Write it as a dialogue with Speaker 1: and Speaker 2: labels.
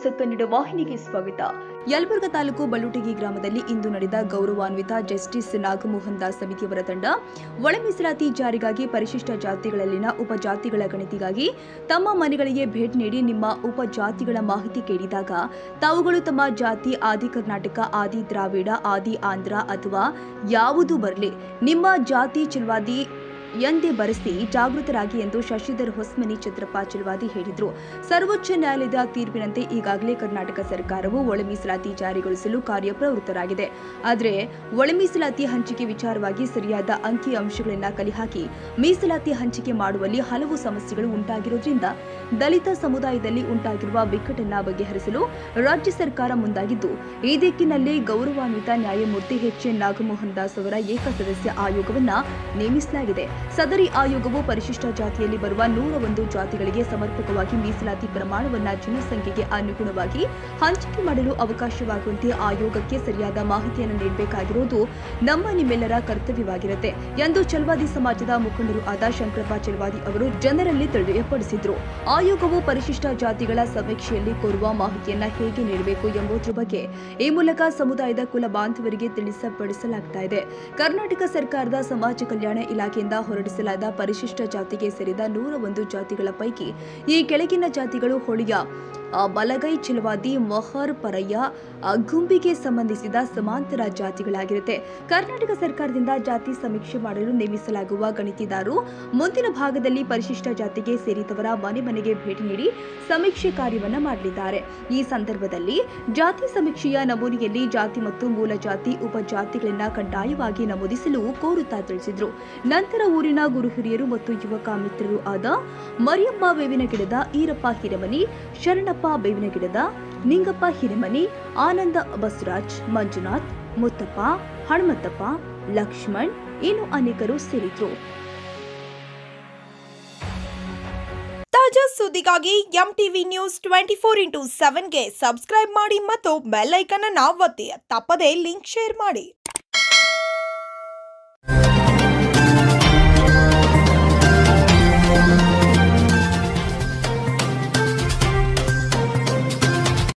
Speaker 1: News Kannada ವಾಹಿನಿಗೆ ಸ್ವಾಗತ. ಯಲಬುರ್ಗಾ ತಾಲೂಕು ಬಲ್ಲುಟಗಿ ಗ್ರಾಮದಲ್ಲಿ ಇಂದು ನಡೆದ ಗೌರವಾನ್ವಿತ ಜಸ್ಟಿಸ್ ನಾಗಮೋಹನ್ ದಾಸ್ ಸಮಿತಿಯವರ ತಂಡ ಒಳ ಮೀಸಲಾತಿ ಜಾರಿಗಾಗಿ ಪರಿಶಿಷ್ಟ ಜಾತಿಗಳಲ್ಲಿನ ಉಪಜಾತಿಗಳ ಗಣತಿಗಾಗಿ ತಮ್ಮ ಮನೆಗಳಿಗೆ ಭೇಟಿ ನೀಡಿ ನಿಮ್ಮ ಉಪಜಾತಿಗಳ ಮಾಹಿತಿ ಕೇಳಿದಾಗ ತಾವುಗಳು ತಮ್ಮ ಜಾತಿ ಆದಿ ಕರ್ನಾಟಕ, ಆದಿ ದ್ರಾವಿಡ, ಆದಿ ಆಂಧ್ರ ಅಥವಾ ಯಾವುದು ಬರಲಿ ನಿಮ್ಮ ಜಾತಿ ಚಿಲ್ವಾದಿ ಎಂದೇ ಬರೆಸಿ ಜಾಗೃತರಾಗಿ ಎಂದು ಶಶಿಧರ್ ಹೊಸ್ಮನಿ ಛತ್ರಪ್ಪ ಚಿಲ್ವಾದಿ ಹೇಳಿದರು. ಸರ್ವೋಚ್ಚ ನ್ಯಾಯಾಲಯದ ತೀರ್ಪಿನಂತೆ ಈಗಾಗಲೇ ಕರ್ನಾಟಕ ಸರ್ಕಾರವು ಒಳ ಮೀಸಲಾತಿ ಜಾರಿಗೊಳಿಸಲು ಕಾರ್ಯಪ್ರವೃತ್ತರಾಗಿದೆ. ಆದರೆ ಒಳ ಮೀಸಲಾತಿ ಹಂಚಿಕೆ ವಿಚಾರವಾಗಿ ಸರಿಯಾದ ಅಂಕಿ ಅಂಶಗಳನ್ನು ಕಲೆಹಾಕಿ ಮೀಸಲಾತಿ ಹಂಚಿಕೆ ಮಾಡುವಲ್ಲಿ ಹಲವು ಸಮಸ್ಯೆಗಳು ಉಂಟಾಗಿರುವುದರಿಂದ ದಲಿತ ಸಮುದಾಯದಲ್ಲಿ ಉಂಟಾಗಿರುವ ಬಿಕ್ಕಟ್ಟನ್ನು ಬಗೆಹರಿಸಲು ರಾಜ್ಯ ಸರ್ಕಾರ ಮುಂದಾಗಿದ್ದು, ಈ ದಿಕ್ಕಿನಲ್ಲಿ ಗೌರವಾನ್ವಿತ ನ್ಯಾಯಮೂರ್ತಿ ಎಚ್.ಎನ್. ನಾಗಮೋಹನ್ ದಾಸ್ ಅವರ ಏಕಸದಸ್ಯ ಆಯೋಗವನ್ನು ನೇಮಿಸಲಾಗಿದೆ. ಸದರಿ ಆಯೋಗವು ಪರಿಶಿಷ್ಟ ಜಾತಿಯಲ್ಲಿ ಬರುವ 101 ಜಾತಿಗಳಿಗೆ ಸಮರ್ಪಕವಾಗಿ ಮೀಸಲಾತಿ ಪ್ರಮಾಣವನ್ನು ಜನಸಂಖ್ಯೆಗೆ ಅನುಗುಣವಾಗಿ ಹಂಚಿಕೆ ಮಾಡಲು ಅವಕಾಶವಾಗುವಂತೆ ಆಯೋಗಕ್ಕೆ ಸರಿಯಾದ ಮಾಹಿತಿಯನ್ನು ನೀಡಬೇಕಾಗಿರುವುದು ನಮ್ಮ ನಿಮ್ಮೆಲ್ಲರ ಕರ್ತವ್ಯವಾಗಿರುತ್ತೆ ಎಂದು ಚಲವಾದಿ ಸಮಾಜದ ಮುಖಂಡರು ಆದ ಶಂಕರಪ್ಪ ಚಲವಾದಿ ಅವರು ಜನರಲ್ಲಿ ತಿಳಿಯಪಡಿಸಿದರು. ಆಯೋಗವು ಪರಿಶಿಷ್ಟ ಜಾತಿಗಳ ಸಮೀಕ್ಷೆಯಲ್ಲಿ ಕೋರುವ ಮಾಹಿತಿಯನ್ನು ಹೇಗೆ ನೀಡಬೇಕು ಎಂಬುದರ ಬಗ್ಗೆ ಈ ಮೂಲಕ ಸಮುದಾಯದ ಕುಲ ಬಾಂಧವರಿಗೆ ತಿಳಿಸಪಡಿಸಲಾಗ್ತಾ ಇದೆ. ಕರ್ನಾಟಕ ಸರ್ಕಾರದ ಸಮಾಜ ಕಲ್ಯಾಣ ಇಲಾಖೆಯಿಂದ ಹೊರಡಿಸಲಾದ ಪರಿಶಿಷ್ಟ ಜಾತಿಗೆ ಸೇರಿದ 101 ಜಾತಿಗಳ ಪೈಕಿ ಈ ಕೆಳಗಿನ ಜಾತಿಗಳು ಹೊಳಿಯ ಬಲಗೈ ಚಿಲವಾದಿ, ಮೊಹರ್, ಪರಯ್ಯ, ಗುಂಬಿಗೆ ಸಂಬಂಧಿಸಿದ ಸಮಾಂತರ ಜಾತಿಗಳಾಗಿರುತ್ತೆ. ಕರ್ನಾಟಕ ಸರ್ಕಾರದಿಂದ ಜಾತಿ ಸಮೀಕ್ಷೆ ಮಾಡಲು ನೇಮಿಸಲಾಗುವ ಗಣತಿದಾರರು ಮುಂದಿನ ಭಾಗದಲ್ಲಿ ಪರಿಶಿಷ್ಟ ಜಾತಿಗೆ ಸೇರಿದವರ ಮನೆ ಮನೆಗೆ ಭೇಟಿ ನೀಡಿ ಸಮೀಕ್ಷೆ ಕಾರ್ಯವನ್ನು ಮಾಡಲಿದ್ದಾರೆ. ಈ ಸಂದರ್ಭದಲ್ಲಿ ಜಾತಿ ಸಮೀಕ್ಷೆಯ ನಮೂನೆಯಲ್ಲಿ ಜಾತಿ ಮತ್ತು ಮೂಲ ಜಾತಿ ಉಪಜಾತಿಗಳನ್ನು ಕಡ್ಡಾಯವಾಗಿ ನಮೂದಿಸಲು ಕೋರುತ್ತಾ ತಿಳಿಸಿದರು. ನಂತರ ಊರಿನ ಗುರು ಹಿರಿಯರು ಮತ್ತು ಯುವಕ ಮಿತ್ರರು ಆದ ಮರಿಯಮ್ಮ ಬೇವಿನ ಗಿಡದ, ಈರಪ್ಪ ಹಿರೇಮನಿ, ಶರಣಪ್ಪ ಬೇವಿನ ಗಿಡದ, ನಿಂಗಪ್ಪ ಹಿರೇಮನಿ, ಆನಂದ ಬಸವರಾಜ್, ಮಂಜುನಾಥ್, ಮುತ್ತಪ್ಪ, ಹನುಮಂತಪ್ಪ, ಲಕ್ಷ್ಮಣ್ ಇನ್ನು ಅನೇಕರು ಸೇರಿದ್ರು.
Speaker 2: ತಾಜಾ ಸುದ್ದಿಗಾಗಿ ಎಂಟಿವಿ ನ್ಯೂಸ್ 24x7ಗೆ ಸಬ್ಸ್ಕ್ರೈಬ್ ಮಾಡಿ ಮತ್ತು ಬೆಲ್ ಐಕಾನ್ ಅನ್ನು ಒತ್ತಿ. ತಪ್ಪದೇ ಲಿಂಕ್ ಶೇರ್ ಮಾಡಿ.